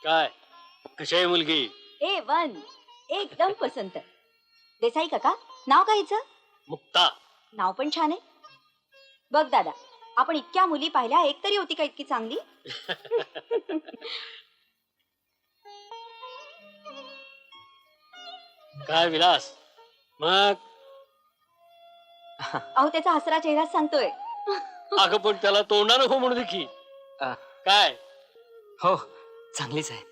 काय कशी आहे मुलगी? A1 एकदम पसंत. देसाई काका, नाव काय हिचं? मुक्ता. नाव पण छान आहे. बघ दादा, आपण इतक्या मुली पाहिल्या, एक तरी होती का इतकी चांगली? काय विलास मग? अहो त्याचा हसरा चेहरा सांगतोय. अगं पण त्याला तोंडानं हो म्हणू दे की. काय हो, चांगलीच आहे.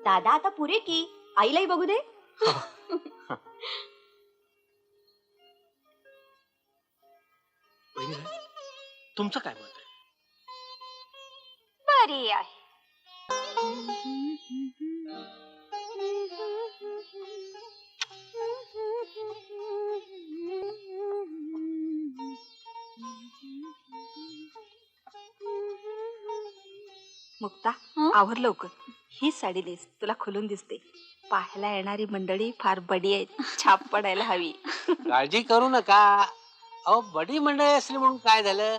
दादा आता पुरे की आईलाही बघू दे. बहिणी तुमचं काय मत आहे? बरी आहे. मुक्ता, आवर लवकर. ही साडी नेस, तुला खुलून दिसते. पाहायला येणारी मंडळी फार बडी आहेत, छाप पडायला हवी. काळजी करू नका. अहो बडी मंडळी असली म्हणून काय झालं,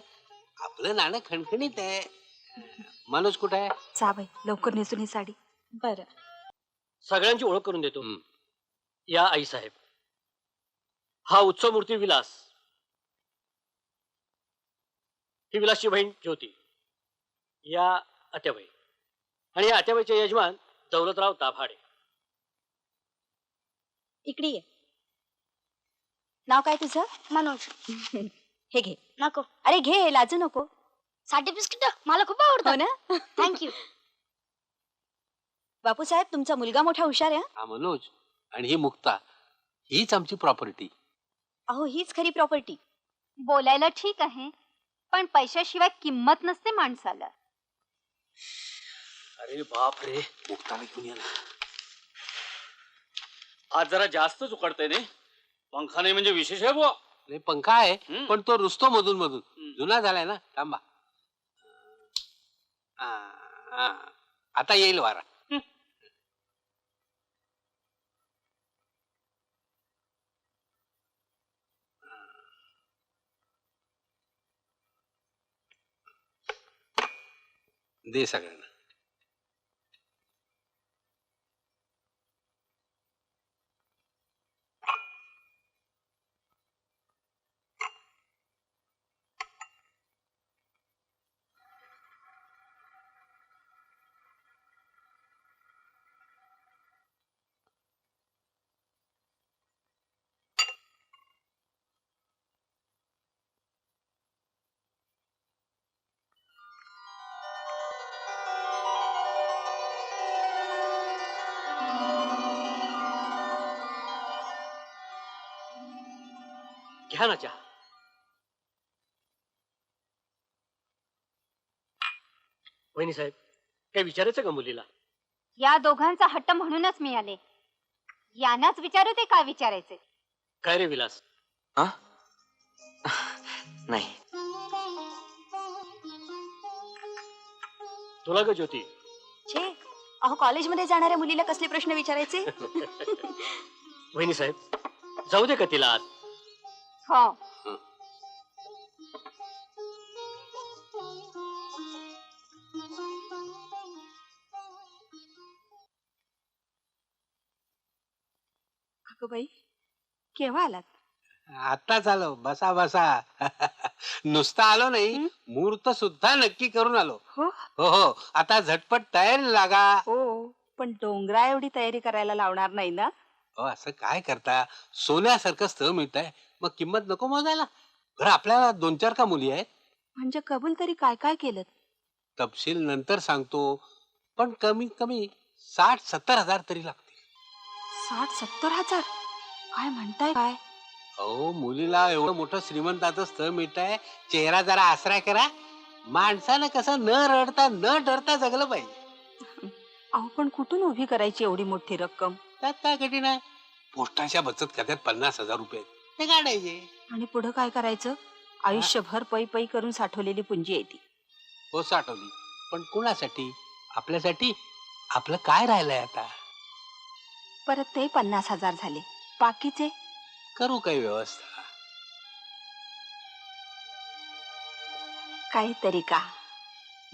आपलं नाणं खणखणीत आहे. मनोज कुठे आहे? जा बाई, लवकर नेसून ही साडी. बरं. सगळ्यांची ओळख करून देतो. या आई साहेब, हा उत्सव मूर्ती विलास, ही विलासची बहीण ज्योती, या आत्याबाई, आणि या आत्याबाईचे यजमान दौलतराव दाभाडे. इकडे ये. नाव काय तुझं? मनोज. हे घे. नको. अरे घे, लाजू नको. साठी बिस्किट मला खूप हो आवडतं ना. थँक्यू. बापू साहेब, तुमचा मुलगा मोठा हुशार आहे. हा मनोज, आणि ही मुक्ता, हीच आमची प्रॉपर्टी. अहो हीच खरी प्रॉपर्टी. बोलायला ठीक आहे, पण पैशाशिवाय किंमत नसते माणसाला. अरे बाप रे, मुक्ताला घेऊन या ना. आज जरा जास्तच उकडतंय ने. पंखा नाही म्हणजे विशेष आहे बुवा. नाही पंखा आहे, पण तो रुसतो मधून मधून. जुना झालाय ना. थांबा. आता येईल वारा. दे सगळ्यांना. घ्या ना चहा. वहिनी साहेब, काय विचारायचं का मुलीला? या दोघांचा हट्ट म्हणूनच मी आले. यांनाच विचारू ते काय विचारायचे. काय रे विलास? हा? नाही. तुला ग ज्योती? छे, अहो कॉलेजमध्ये जाणाऱ्या मुलीला कसले प्रश्न विचारायचे? वहिनी साहेब, जाऊ दे का तिला आत? हो. अगं बाई, केव्हा आलात? आताच आलो. बसा बसा. नुसता आलो नाही, मुहूर्त सुद्धा नक्की करून आलो. हो हो हो, आता झटपट तयारी लागा. हो, पण डोंगरा एवढी तयारी करायला लावणार नाही ना? हो, असं काय करता, सोन्यासारखं स्थळ मिळत आहे, मग किंमत नको मोजायला? बरं, आपल्याला 2-4 का मुली आहेत? म्हणजे कबूल तरी काय काय केलं? तपशील नंतर सांगतो, पण कमीत कमी 60-70 हजार तरी लागतील. 60-70 हजार? काय म्हणताय काय? अहो, मुलीला एवढं मोठं श्रीमंताचं स्थळ मिळत आहे, चेहरा जरा आसरा करा. माणसानं कसं न रडता न डरता जगलं पाहिजे. अहो पण कुठून उभी करायची एवढी मोठी रक्कम? त्यात काय कठीण आहे? पोस्टाच्या बचत खात्यात 50 हजार रुपये ते काढायचे. आणि पुढे काय करायचं? आयुष्यभर पै पै करून साठवलेली पुंजी येते. हो, साठवली, पण कुणासाठी? आपल्यासाठी. आपलं काय राहिलंय आता? परत ते 50 हजार झाले, बाकीचे करू काही व्यवस्था. काहीतरी का?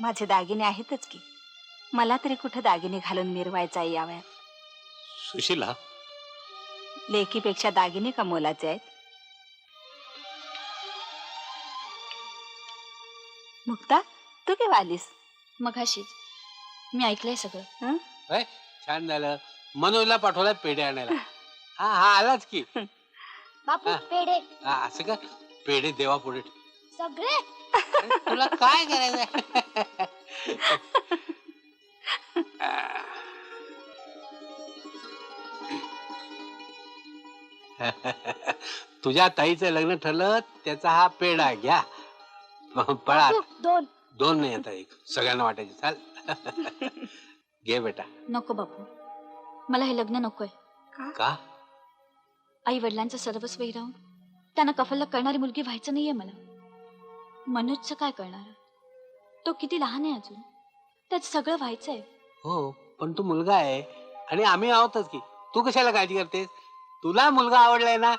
माझे दागिने आहेतच की. मला तरी कुठं दागिने घालून मिरवायचा याव्यात. सुशीला, लेकीपेक्षा दागिने का मोलाचे आहेत? मुक्ता, तू केव्हा आलीस? मघाशीच मी ऐकलंय सगळं. होय, छान झालं. मनोजला पाठवला पेढे आणायला. हा हा आलाच की. बापू हा. पेढे हा, असं का? पेढे देवा पुढे सगळे. तुला काय करायचंय? तुझ्या ताईचं लग्न ठरलं त्याचा हा पेढा घ्या. पळा. दोन. दोन नाही आता एक, सगळ्यांना वाटायचे. चाल. घे बेटा. नको बापू, मला हे लग्न नकोय. का? आई वडिलांचं सर्वस्व हिरावून त्यांना कफलला करणारी मुलगी व्हायचं नाहीये मला. मनोजचं काय करणार? तो किती लहान आहे अजून, त्याच सगळं व्हायचंय. हो, पण तू मुलगा आहे आणि आम्ही आहोतच की. तू कशाला काळजी करतेस? तुला मुलगा आवडलाय ना?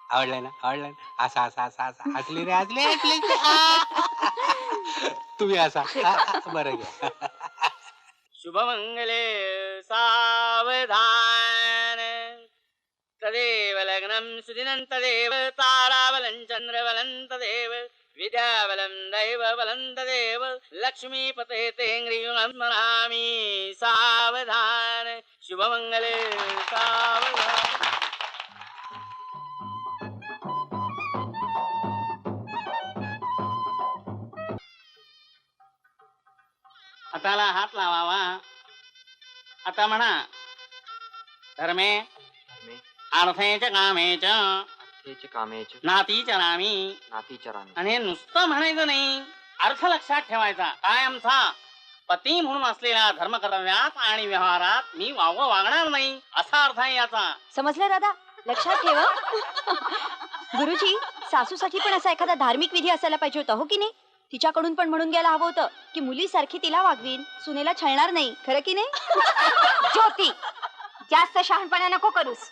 आवडलाय ना? आवडलाय ना? असा असा असा असा हसले रे, हसले हसले. तुम्ही असा बरं घ्या. शुभमंगले सावधान तदेव लग्नं सुदिनं तदेव ताराबलं चंद्रबलं तदेव विद्याबलं दैवबलं तदेव लक्ष्मीपते तेङ्ग्रियुं स्मरामि सावधान शुभमंगले सावधान. हाताला हात लावावा. आता म्हणा, धर्मे अर्थेच कामेच अर्थेच कामेच नातीचरामी. नातीचरामी. आणि हे नुसतं म्हणायचं नाही, अर्थ लक्षात ठेवायचा. कायमचा पती म्हणून असलेल्या धर्मकर्तव्यात आणि व्यवहारात मी वागणार नाही, असा अर्थ आहे याचा. समजलं दादा? लक्षात ठेवा. गुरुजी, सासूसाठी पण असा एखादा धार्मिक विधी असायला पाहिजे होता, हो की नाही? तिच्याकडून पण म्हणून घ्यायला हवं होतं की मुलीसारखी तिला वागवीन, सुनेला छळणार नाही. खरं की नाही? ज्योती, जास्त शहाणपणा नको करूस.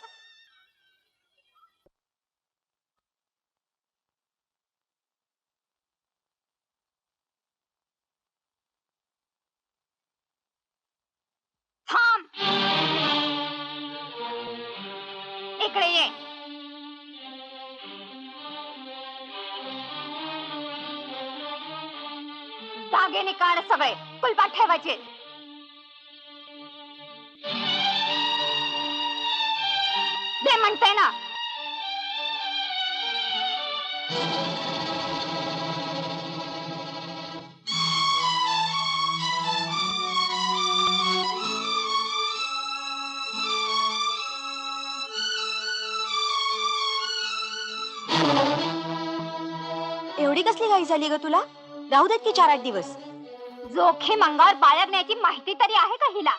थांब, इकडे ये. दागिने काढ सगळे, कुलपात ठेवायचे. दे म्हणते ना. एवढी कसली घाई झाली ग तुला? राहू देत की 4-8 दिवस. जोखीम अंगावर बाळगण्याची माहिती तरी आहे का हिला?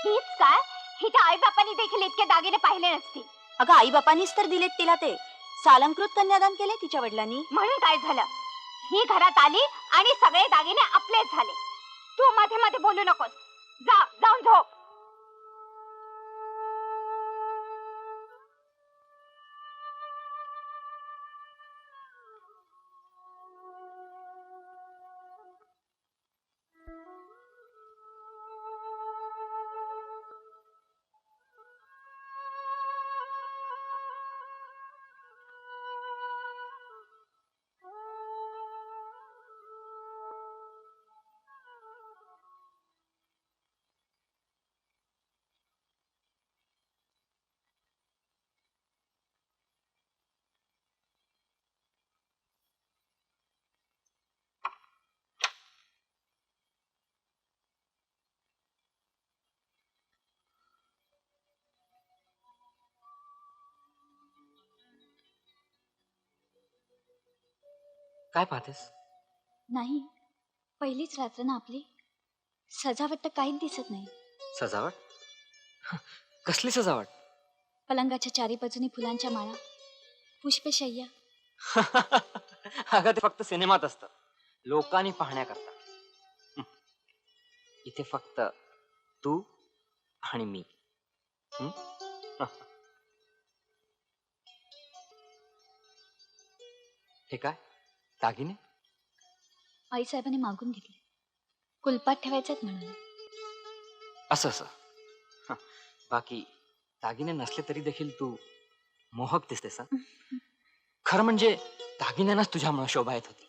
हीच काय, हिच्या आई बापांनी देखील इतके दागिने पाहिले नसतील. अगं, आई बापांनीच तर दिलेत तिला ते. सालंकृत कन्यादान केले तिच्या वडिलांनी. म्हणून काय झालं? ही घरात आली आणि सगळे दागिने आपलेच झाले. तू मध्ये मध्ये बोलू नकोस. जा, जाऊन झोप. काय पाहतेस? नाही, पहिलीच रात्र ना आपली. सजावट तर काहीच दिसत नाही. सजावट? कसली सजावट? पलंगाच्या चारी बाजूनी फुलांच्या माळा, पुष्पशय्या. अगं, ते फक्त सिनेमात असतं, लोकांनी पाहण्याकरता. इथे फक्त तू आणि मी. हे काय? दागिने? आई साहेबांनी मागून घेतले. कुलपात ठेवायच्यात म्हणून. असं असं. हं. बाकी दागिने नसले तरी देखील तू मोहक दिसतेस हं. खरं म्हणजे दागिन्यांनाच तुझ्यामुळे शोभा येत होती.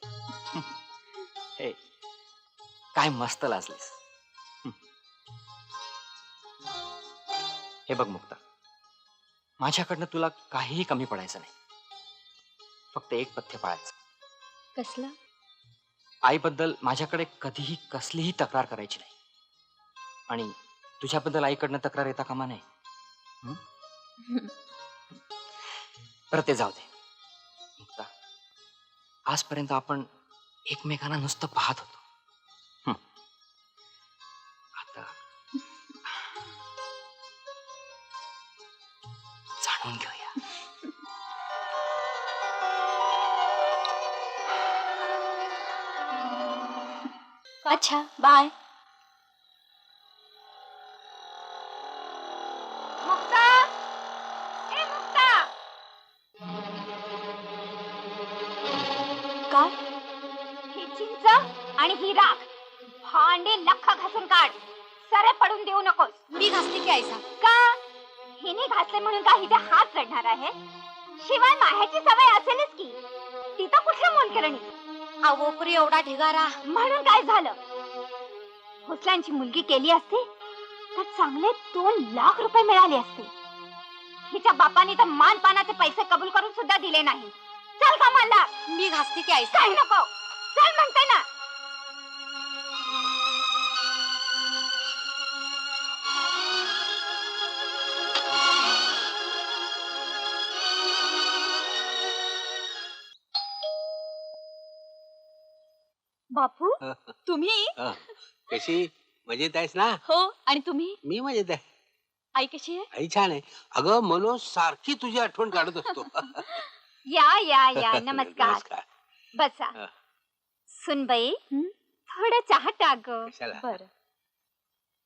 हे काय मस्त लाजलीस. हे बघ मुक्ता, माझ्याकडनं तुला काहीही कमी पडायचं नाही. फक्त एक पथ्य पाळायचं. कसलं? आईबद्दल माझ्याकडे कधीही कसलीही तक्रार करायची नाही. आणि तुझ्याबद्दल आईकडनं तक्रार येता कामा नये. हं? बरं ते जाऊ दे. मुक्ता, आजपर्यंत आपण एकमेकांना नुसतं पाहत होतो. हं. आता जाणून घेऊया. अच्छा, बाय. मुक्ता, ए मुक्ता, काय? ही चिंच आणि ही राख भांडे लख घासून काढ. सरे पडून देऊ नकोस. मी घासली की आईसा? का हिने घातले म्हणून का हिचे हात चढणार आहे? शिवाय माह्याची सवय असेलच की. ती तर कुठल्या मोलकरणी. अवोपरी एवढा ढिगारा. म्हणून काय झालं? भोसल्यांची मुलगी केली असती तर चांगले 2 लाख रुपये मिळाले असते. हिच्या बापाने तर मानपानाचे पैसे कबूल करून सुद्धा दिले नाही. चल कामाला. मी घासली की आईसा? काय नको, चल म्हणते ना. बापू, तुम्ही? कशी मजेत आहेस ना? हो. आणि तुम्ही? मी मजेत आहे. आई कशी आहे? आई छान आहे. अगं मनोज सारखी तुझी आठवण काढत असतो. या या या नमस्कार. नमस्कार. बसा. हा. सुनबाई, थोडं चहा टाक ग. कशाला? बरं.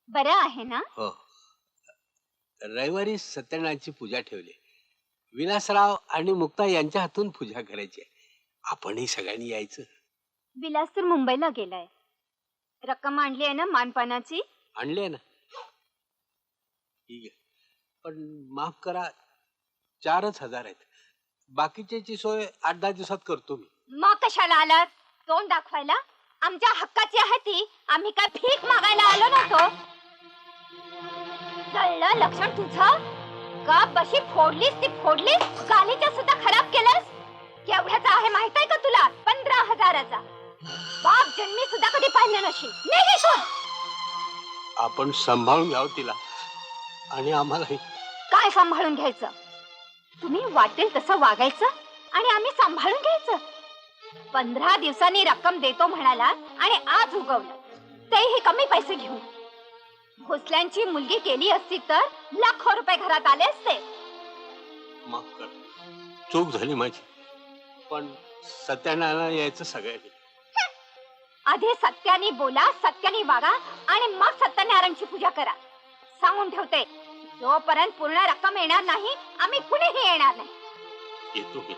बरं आहे ना? हो. रविवारी सत्यनारायणची पूजा ठेवली. विलासराव आणि मुक्ता यांच्या हातून पूजा करायची आहे. आपणही सगळ्यांनी यायचं. विलास तर मुंबईला गेलाय. रक्कम आणली आहे ना मानपानाची? आणले ना? ठीक आहे. पण माफ करा, 4,000 आहेत. बाकीच्याची सोय 8-10 दिवसात करतो मी. मग कशाला आलात? तोंड दाखवायला? आमच्या हक्काची आहे ती. आम्ही काय भीक मागायला आलो नव्हतो. कळलं लक्षण तुझं? का बशी फोडलीस ती फोडलीस, गालीच्या सुद्धा खराब केलंस. केवढ्याचा आहे माहित आहे का तुला? 15,000चा. बाप जन्मी सुद्धा कधी पाहिलं नशी. निघिसून. आपण सांभाळून घ्यावं तिला आणि आम्हालाही. काय सांभाळून घ्यायचं? तुम्ही वाटेल तसं वागायचं आणि आम्ही सांभाळून घ्यायचं. 15 दिवसांनी रक्कम देतो म्हणाला आणि आज उगवलं. तेही कमी पैसे घेऊन. भोसल्यांची मुलगी केली असती तर लाखो रुपये घरात आले असते. माफ कर, चूक झाली माझी. पण सत्यानारायण यायचं सगळ्यांनी. आधी सत्याने बोला, सत्याने वागा आणि मग सत्यनारायणची पूजा करा. सांगून ठेवते, जोपर्यंत पूर्ण रक्कम येणार नाही आम्ही कुणीही येणार नाही. येतो मी.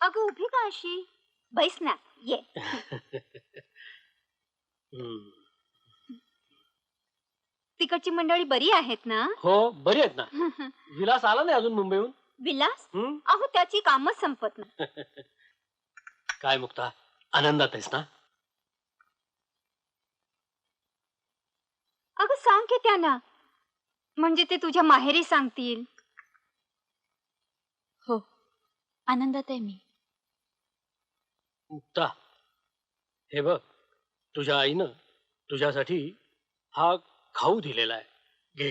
अगं उभी का अशी? बैस ना, ये. तिकडची मंडळी बरी आहेत ना? हो बरी आहेत ना. विलास आला नाही अजून मुंबईहून. विलास? हं? अहो त्याची कामच संपत नाही. काय मुक्ता, आनंदात आहेस ना? अगं सांग की त्यांना, म्हणजे ते तुझ्या माहेरी सांगतील. हो, आनंदात आहे मी. मुक्ता, हे बघ, तुझ्या आईनं तुझ्यासाठी हा खाऊ दिलेला आहे. घे.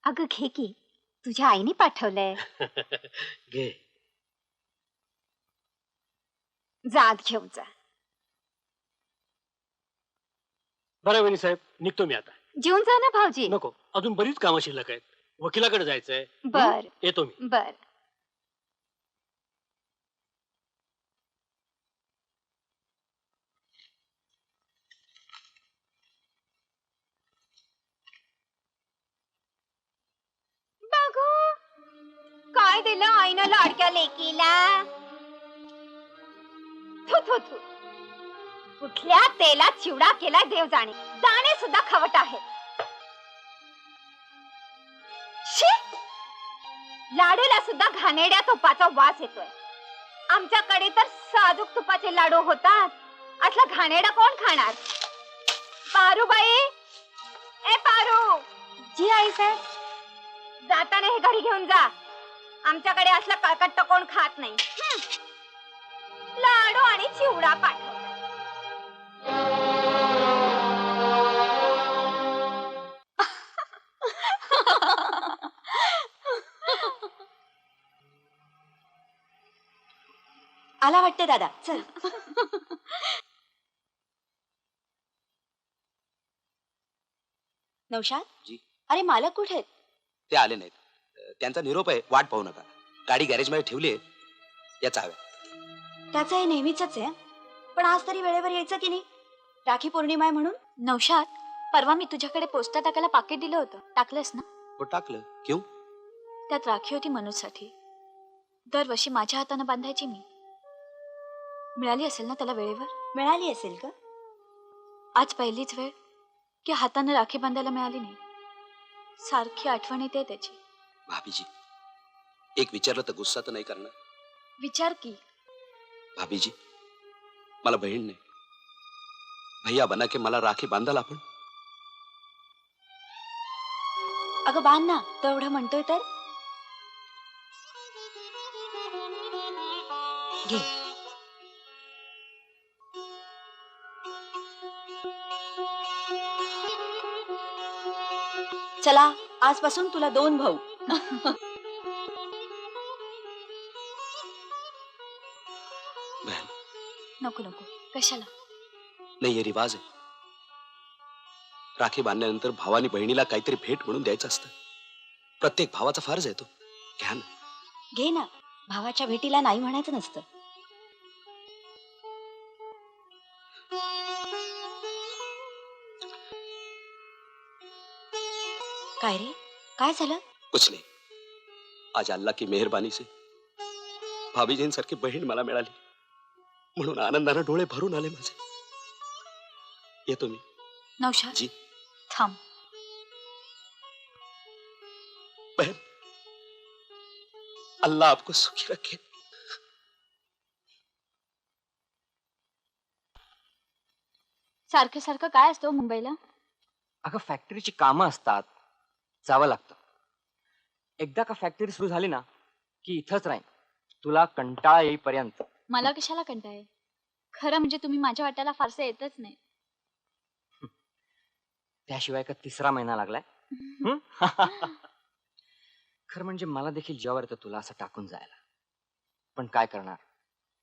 अगं घे की, तुझ्या आईने पाठवलंय. घे. जात घेऊन जा. बरं वहिनी साहेब, निघतो मी आता. जेवून जा ना भाऊजी. नको, अजून बरीच कामं शिल्लक आहेत. वकिलाकडे जायचंय. बर येतो मी. बर. बघू काय दिलं आईनं लाडक्या लेकीला. थू थू थू. कुठल्या तेलात चिवडा केलाय देव जाणे. दाणे सुद्धा खवट आहेत. शी! लाडूला सुद्धा घाणेरड्या तुपाचा वास येतोय. आमच्याकडे तर साजूक तुपाचे लाडू होतात. असला घाणेरडा कोण खाणार. पारूबाई, ए पारू. जी आई साहेब. जाताना हे घरी घेऊन जा. आमच्याकडे असला कळकट्ट कोण खात नाही. लाडू आणि चिवडा पाठव. आला वाटतं दादा, चल. नौशाद जी. अरे मालक कुठे आहेत? ते आले नाहीत. त्यांचा निरोप आहे, वाट पाहू नका. गाडी गॅरेजमध्ये ठेवली आहे, या चाव्या. त्याचं हे नेहमीच आहे. पण आज तरी वेळेवर यायचं की नाही? राखी पौर्णिमा आहे म्हणून. नौशाद, परवा मी तुझ्याकडे पोस्टा टाकायला पाकिट दिलं होतं, टाकलंस ना? हो टाकलं. क्यों? त्यात राखी होती मनोजसाठी. दरवर्षी माझ्या हाताने बांधायची मी. मिळाली असेल ना त्याला वेळेवर? मिळाली असेल का? आज पहिलीच वेळ की हाताने राखी बांधायला मिळाली नाही. सारखी आठवण येते त्याची. भाभीजी, एक विचारलं तर गुस्सा तर नाही करणार? विचार की. भाभीजी, मला बहीण नाही. भैया बना के मला राखी बांधाल आपण? अगं बांध ना, तो एवढं म्हणतोय तर. घे. चला, आजपासून तुला 2 भाऊ. बहन, नको नको, कशाला? नाही हे रिवाज आहे. राखी बांधल्यानंतर भावानी बहिणीला काहीतरी भेट म्हणून द्यायचं असतं. प्रत्येक भावाचा फर्ज आहे तो. घ्या ना. घे ना. भावाच्या भेटीला नाही म्हणायचं नसतं. काय रे, काय झालं? कुछ नहीं. आज अल्लाह की मेहरबानी से भाभीजींसारखी बहीण मला मिळाली म्हणून आनंदाने डोळे भरून आले माझे. येतो मी. नौशाद, जी. थांब. बहन, अल्लाह आपको सुखी रखे. सारखं सारखं काय असतं मुंबईला? अगं फॅक्टरीची कामं असतात, जावं लागतं. एकदा का फॅक्टरी सुरू झाली ना की इथंच राहीन, तुला कंटाळा येईपर्यंत. मला कशाला कंटाळे? खरं म्हणजे तुम्ही माझ्या वाट्याला फारसे येतच नाही. त्याशिवाय का 3रा महिना लागलाय. हं? खरं म्हणजे मला देखील जेव्हा येतं तुला असं टाकून जायला, पण काय करणार,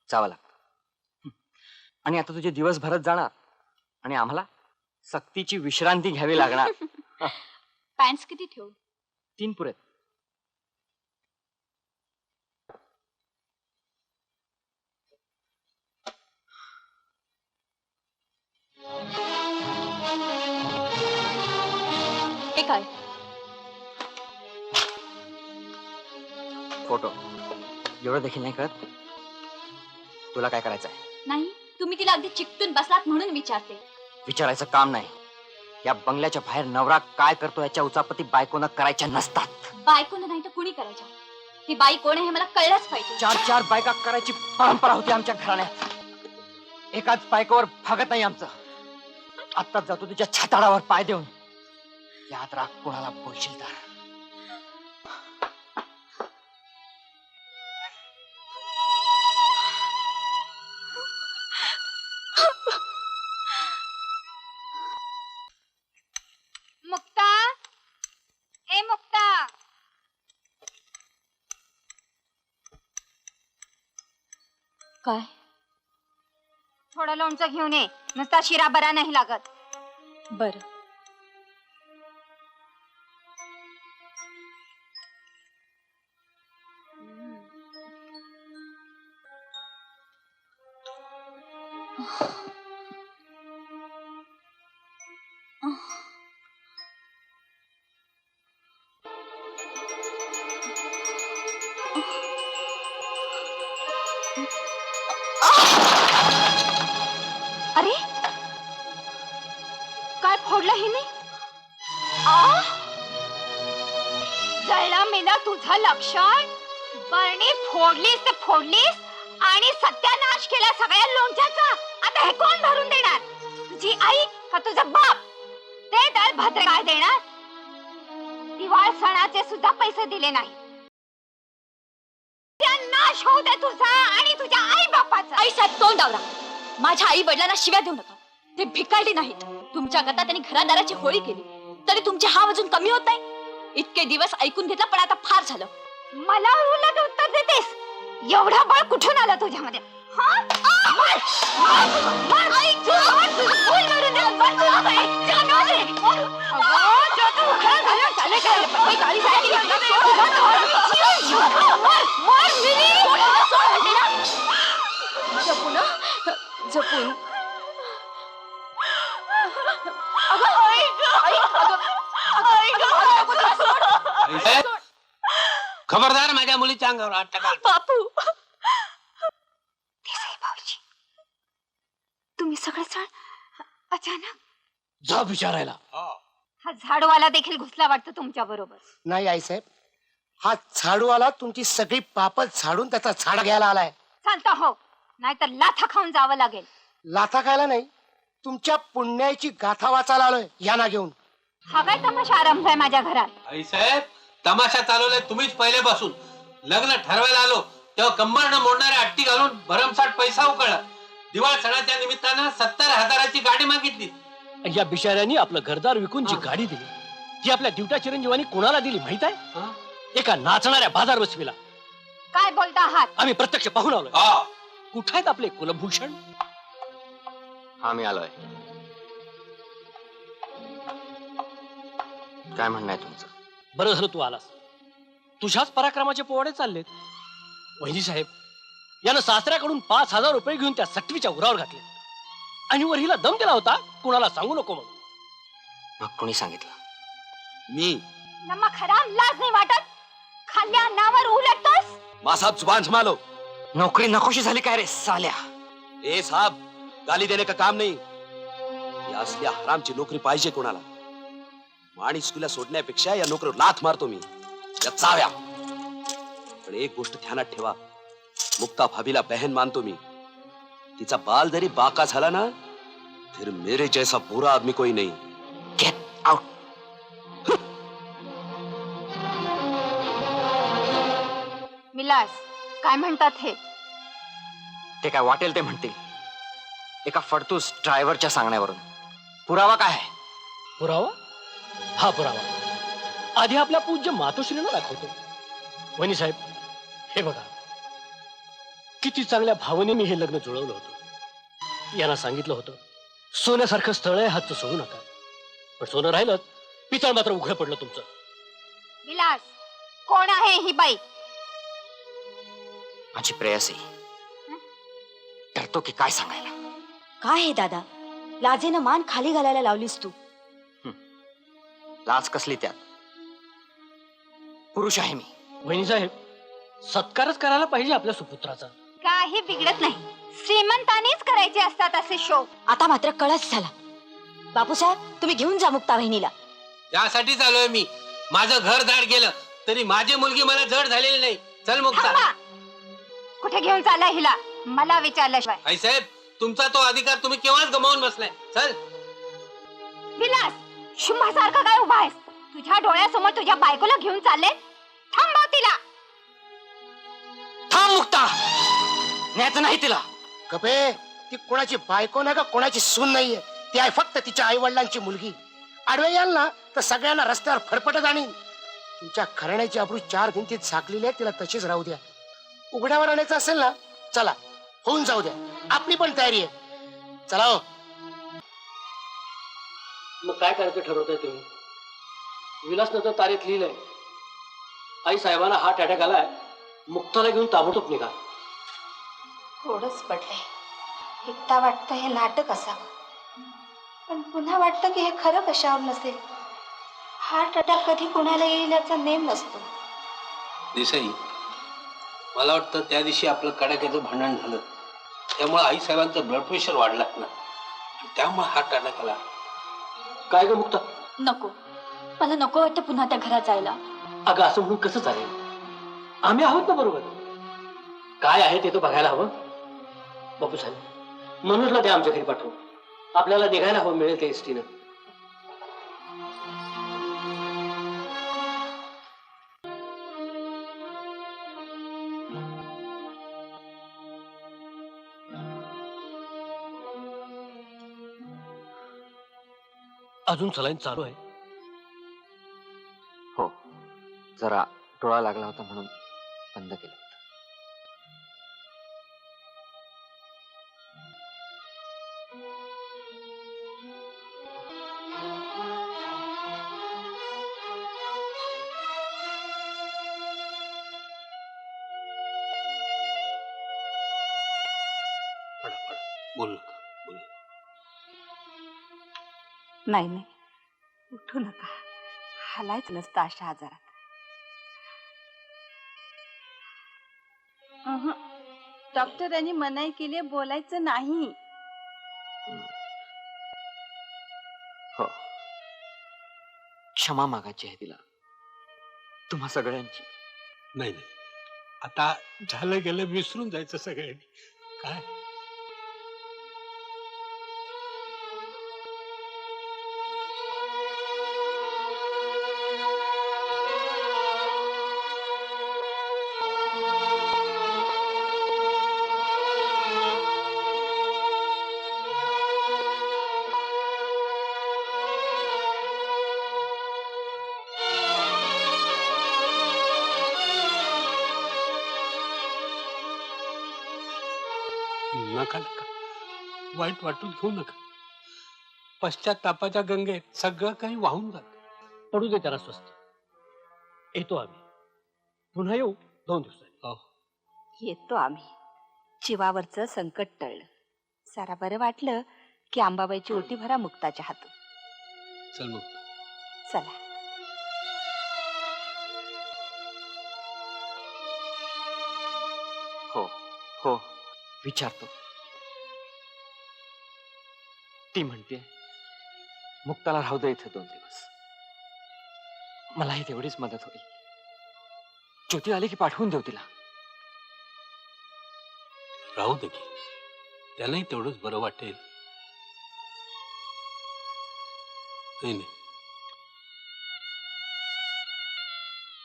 जावं लागतं. आणि आता तुझे दिवस भरत जाणार आणि आम्हाला सक्तीची विश्रांती घ्यावी लागणार. पॅन्ट्स किती ठेवू? 3 पुरेत. हे काय? फोटो. एवढं देखील नाही कळत तुला काय करायचं आहे? नाही, तुम्ही तिला अगदी चिकटून बसलात म्हणून विचारते. विचारायचं काम नाही. या बंगल्याच्या बाहेर नवरा काय करतो याच्या उचापती बायकोनं करायच्या नसतात. बायकोनं नाही तर कुणी करायच्या? ती बाई कोण आहे हे मला कळलंच पाहिजे. 4 बायका करायची परंपरा होती आमच्या घराण्यात. एकाच बायकोवर भागत नाही आमचं. आत्ताच जातो तुझ्या छाताडावर पाय देऊन. यात राग कोणाला बोलशील तर. मुक्ता, ए मुक्ता. काय? थोडं लोणचं घेऊन ये. नुसता शिरा बरा नाही लागत. बर. अरे काय फोडलं हिने? जळला मेला तुझं लक्षण. बरणी फोडलीस ते फोडलीस आणि सत्यानाश केला सगळ्या लोणच्याचा. आता हे कोण भरून देणार? तुझी आई का तुझा बाप? ते दर भद्र काय देणार? दिवाळ सणाचे सुद्धा पैसे दिले नाही. नाश होऊ दे तुझा आणि तुझ्या आई बापाचा. आई साहेब तोंड आवरा. माझ्या आई वडिलांना शिव्या देऊ नका. ते भिकारले नाहीत. तुमच्या गटात त्यांनी घरादाराची होळी केली तरी तुमचे हा अजून कमी होत नाही. इतके दिवस ऐकून घेतलं पण आता फार झालं. मला उलट उत्तर देतेस? एवढा बळ कुठून आला तुझ्यामध्ये? जपून खबरदार माझ्या मुलीच्या अंगावर हात टाकाल. बापू भाऊजी तुम्ही सगळे जण अचानक जा विचारायला. हा झाडवाला देखील घुसला वाटतं तुमच्या बरोबर. नाही आईसाहेब, हा झाडूवाला तुमची सगळी पापच झाडून त्याचा झाड घ्यायला आलाय. चालतं हो, नाहीतर लाथा खाऊन जावं लागेल. लाथा खायला नाही, तुमच्या पुण्याची गाथा वाचायला आलोय यांना घेऊन. हा काय तमाशा आरंभ आहे माझ्या घरात? आई साहेब, तमाशा चालवलाय तुम्हीच पहिले बसून. लग्न ठरवायला आलो तेव्हा कंबर न मोडणाऱ्या अट्टी घालून भरमसाठ पैसा उकळला. दिवाळ सणाच्या निमित्तानं 70,000ची गाडी मागितली. या बिचाऱ्यांनी आपलं घरदार विकून जी गाडी दिली ती आपल्या दिवटा चिरंजीवानी कोणाला दिली माहित आहे? एका नाचणाऱ्या बाजार बसवीला. काय बोलता आहात? आम्ही प्रत्यक्ष पाहून आलोय. कुठे आहेत आपले कुलभूषण? आम्ही आलोय. काय म्हणणं आहे तुमचं? बरं झालं तू आलास. तुझ्याच पराक्रमाचे पोवाडे चाललेत. वहिनी साहेब, यानं सासऱ्याकडून 5,000 रुपये घेऊन त्या सटवीच्या उरावर घातले आणि वर हिला दम दिला होता कुणाला सांगू नको म्हणून. मग कोणी सांगितलं? मी. नमक हराम, लाज नाही वाटत? खाल्ल्या अन्नावर उलटतोस? माँ साहब जुबान संभालो. नोकरी नकोशी झाली काय रे साल्या? ए साहब, गाली देने का काम नहीं. या असल्या हरामची नोकरी पाहिजे कोणाला. माणिसकीला सोडण्यापेक्षा या नोकरीवर लाथ मारतो मी. या चाव्या. पण एक गोष्ट ध्यानात ठेवा, मुक्ता भाभीला बहन मानतो मी. तिचा बाल जरी बाका झाला ना, फिर मेरे जैसा बुरा आदमी कोई नहीं. Get out. विलास, काय म्हणतात हे? ते काय वाटेल ते म्हणतील. एका फडतूस ड्रायव्हरच्या सांगण्यावरून. पुरावा काय आहे? पुरावा? हा पुरावा आधी आपल्या पूज्य मातोश्रीला दाखवतो. वहिनी साहेब, हे बघा, किती चांगल्या भावने मी हे लग्न जुळवलं होतं. यांना सांगितलं होतं सोन्यासारखं स्थळ आहे, हातचं सोडू नका. पण सोनं राहिलं, पितळ मात्र उघड पडलं तुमचं. विलास, कोण आहे ही बाई? माझी प्रेयसी. करतो की काय सांगायला? काय हे दादा, लाजेनं मान खाली घालायला लावलीस तू. लाज कसली त्यात? पुरुष आहे मी. वहिनी साहेब, सत्कारच करायला पाहिजे आपल्या सुपुत्राचा. काही बिघडत नाही. श्रीमंतानीच करायचे असतात असे शोक. आता मात्र कळस झाला. बापूसाहेब, तुम्ही घेऊन जा मुक्ता बहिणीला. त्यासाठीच आलोय मी. माझं घर दार गेलं तरी माझी मुलगी मला जड झालेली नाही. चल मुक्ता. थांबा. कुठे घेऊन चाललाय हिला? मला विचारल्याशिवाय. आई साहेब, तुमचा तो अधिकार तुम्ही केव्हाच गमावून बसलाय. चल. विलास, शुंभासारखा काय उभा आहेस? तुझ्या डोळ्यासमोर तुझ्या बायकोला घेऊन चालले. थांबव तिला. थांब मुक्ता, न्यायचं नाही तिला. कपे, ती कोणाची बायको नाही का कोणाची सून नाहीये. ती आहे फक्त तिच्या आई वडिलांची मुलगी. आडवे याल ना तर सगळ्यांना रस्त्यावर फडफटत आणि तुमच्या घराण्याची अब्रू 4 भिंतीत झाकलेली आहे. तिला तशीच राहू द्या. उघड्यावर आणायचं असेल ना, चला, होऊन जाऊ द्या. आपली पण तयारी आहे. चला हो. मग काय करायचं ठरवताय तुम्ही? विलासनं तर तारीख लिहिलंय. आई साहेबांना हार्ट अटॅक आलाय. मुक्ताला घेऊन ताबडतोब निघा. थोडंच पडलंय. एकदा वाटतं हे नाटक असावं, पण पुन्हा वाटतं की हे खरं कशावर नसेल. हार्ट अटॅक कधी कुणाला येईल याचा नेम नसतो. देसाई, मला वाटतं त्या दिवशी आपलं कडाक्याचं भांडण झालं, त्यामुळे आई साहेबांचं ब्लड प्रेशर वाढला ना, त्यामुळे हार्ट अटॅक आला. काय ग मुक्ता? नको, मला नको वाटतं पुन्हा त्या घरात जायला. अगं असं म्हणून कसं चालेल? आम्ही आहोत ना बरोबर. काय आहे ते तो बघायला हवं. बापू साहेब, मनोजला द्या आमच्या घरी पाठवून. आपल्याला निघायला हवं मिळेल ते एसटीनं. अजून सलाईन चालू आहे? हो, जरा डोळा लागला होता म्हणून बंद केलं होतं. बोल नका, बोल. नाही नाही, उठू नका. हालायच नसतं अशा आजारात. डॉक्टरांनी मनाई केली, बोलायचं नाही. हो, क्षमा मागायची आहे तिला, तुम्हा सगळ्यांची. नाही नाही, आता झालं गेलं विसरून जायचं सगळ्यांनी. काय नका नका, वाईट वाटून घेऊ नका. पश्चातापाच्या गंगेत सगळं काही वाहून जात. पडू दे त्याला स्वस्त. येतो आम्ही, पुन्हा येऊ 2 दिवसांनी. हो, येतो आम्ही. जीवावरचं संकट टळलं, सारा बरं वाटलं की अंबाबाईची ओटी भरा मुक्ताच्या हातून. चल मग. चला. हो हो, विचारतो. ती म्हणते मुक्ताला राहू दे इथे 2 दिवस. मलाही तेवढीच मदत होईल. ज्योती आली की पाठवून देऊ तिला. राहू दे की, त्यालाही तेवढंच बरं वाटेल. नाही नाही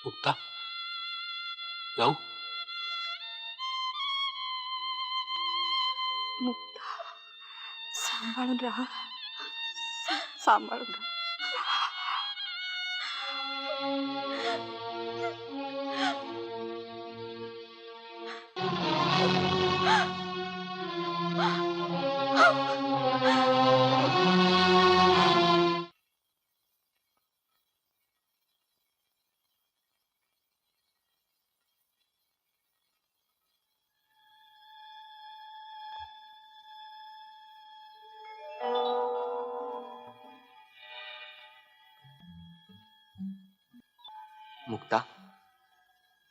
मुक्ता, जाऊ. मुक्ता, सांभाळून राहा, सांभाळून राहा. मुक्ता,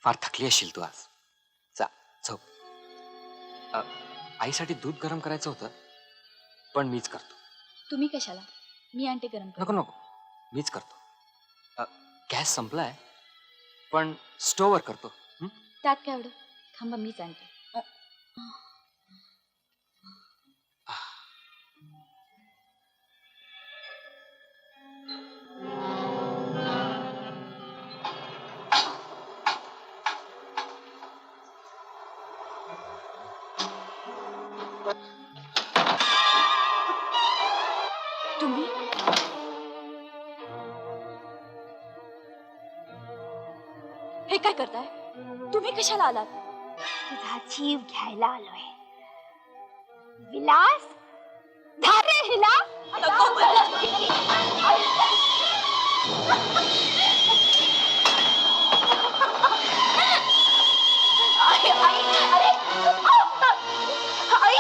फार थकली असशील तू आज. जा, झोप. आईसाठी दूध गरम करायचं होतं, पण मीच करतो. तुम्ही कशाला? मी आणते गरम करून. नको नको, मीच करतो. गॅस संपलाय, पण स्टोवर करतो. त्यात काय एवढं? थांबा, मीच आणते. तुम्ही हे काय करताय? तुम्ही कशाला आलात? तुझा जीव घ्यायला आलोय. विलास, धारे हिला. आई, आई, अरे, आई.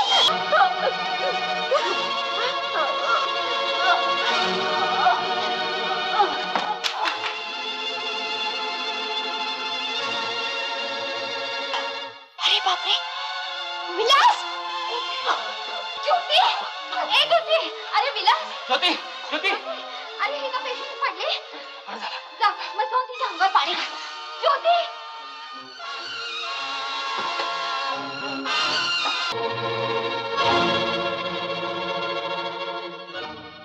ज्योती ज्योती अरे हे का पेशंट पडले जा मग जाऊन तिच्या अंगावर पाणी घाल ज्योती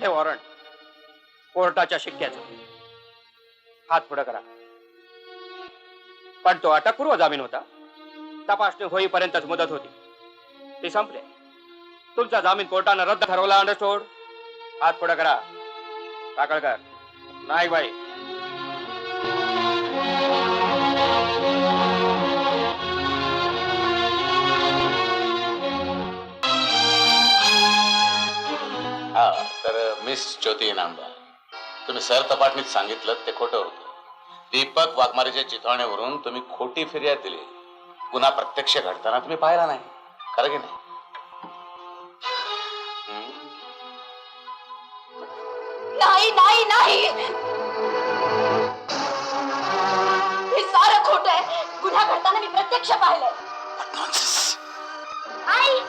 हे वॉरंट कोर्टाच्या शिक्क्याचं. हात पुढे करा. पण तो अटकपूर्व जामीन होता. तपासणी होईपर्यंतच मुदत होती, ती संपले. तुमचा जामीन कोर्टानं रद्द ठरवला. अंडरस्टूड. हात पुढे करा. काकळकर, नाईकबाई. हा तर मिस ज्योती इनामदार, तुम्ही सर तपासणीत सांगितलं ते खोटं होतं. दीपक वाघमारेच्या चिथावणीवरून तुम्ही खोटी फिर्याद दिली. पुन्हा प्रत्यक्ष घडताना तुम्ही पाहिला नाही, खरं की नाही? नाही नाही नाही, हे सारं खोट आहे. गुन्हा घडताना मी प्रत्यक्ष पाहिलंय. आई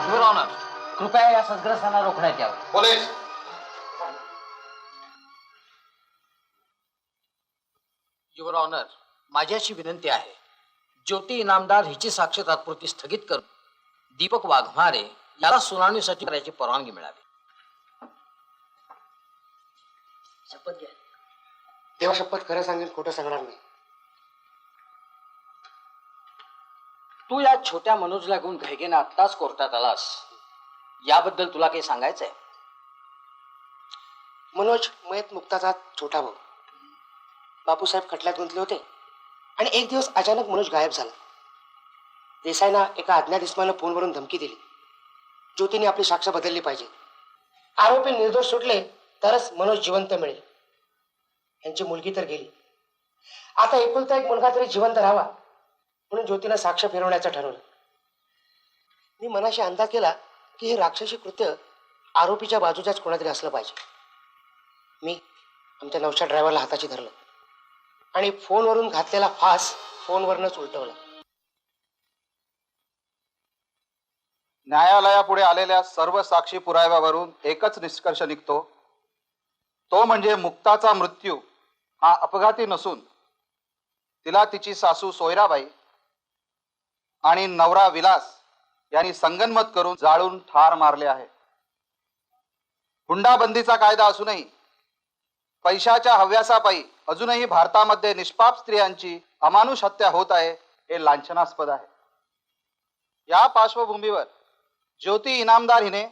युअर ऑनर, कृपया या सद्ग्रस्तांना रोखण्यात यावं. पोलीस, युअर ऑनर, माझी अशी विनंती आहे, ज्योती इनामदार हिची साक्ष तात्पुरती स्थगित करून दीपक वाघमारे याला सुनावणीसाठी करायची परवानगी मिळावी. शपथ घ्या. देवा शपथ खरं सांगेल, खोटं सांगणार नाही. तू या छोट्या मनोजला घेऊन घाईघाईने आत्ताच कोर्टात आलास, याबद्दल तुला काही सांगायचंय? मनोज मयत मुक्ताचा छोटा भाऊ. बापूसाहेब खटल्यात गुंतले होते आणि एक दिवस अचानक मनोज गायब झाला. देसाईना एका अज्ञात इस्मानं फोनवरून धमकी दिली. ज्योतीने आपली साक्ष बदलली पाहिजे. आरोपी निर्दोष सुटले तरच मनोज जिवंत मिळेल. यांची मुलगी तर गेली. आता एकुलता एक मुलगा तरी जिवंत राहावा म्हणून ज्योतीनं साक्ष फिरवण्याचं ठरवलं. मी मनाशी अंदाज केला की हे राक्षसी कृत्य आरोपीच्या बाजूच्याच कोणातरी असलं पाहिजे. मी आमच्या नवशा ड्रायव्हरला हाताची धरलं आणि फोनवरून घातलेला फास फोनवरूनच उलटवला. न्यायालयापुढे आलेल्या सर्व साक्षी पुराव्यावरून एकच निष्कर्ष निघतो, तो म्हणजे मुक्ताचा मृत्यू हा अपघाती नसून तिला तिची सासू सोयराबाई आणि नवरा विलास यांनी संगनमत करून जाळून ठार मारले आहे. हुंडाबंदीचा कायदा असूनही पैशाच्या हव्यासापायी अजूनही भारतामध्ये निष्पाप स्त्रियांची अमानुष हत्या होत आहे, हे लांछनास्पद आहे. या पार्श्वभूमीवर ज्योती इनामदार हिने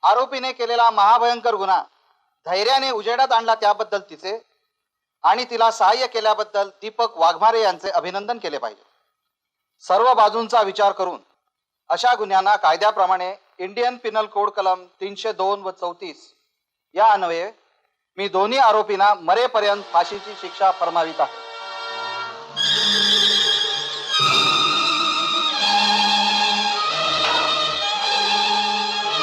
आरोपीने केलेला महाभयंकर गुन्हा धैर्याने उजेडात आणला त्याबद्दल तिचे आणि तिला सहाय्य केल्याबद्दल दीपक वाघमारे यांचे अभिनंदन केले पाहिजे. सर्व बाजूंचा विचार करून अशा गुन्ह्यांना कायद्याप्रमाणे इंडियन पिनल कोड कलम 302 व 34 या अन्वये मी दोन्ही आरोपींना मरेपर्यंत फाशीची शिक्षा फरमावित आहे.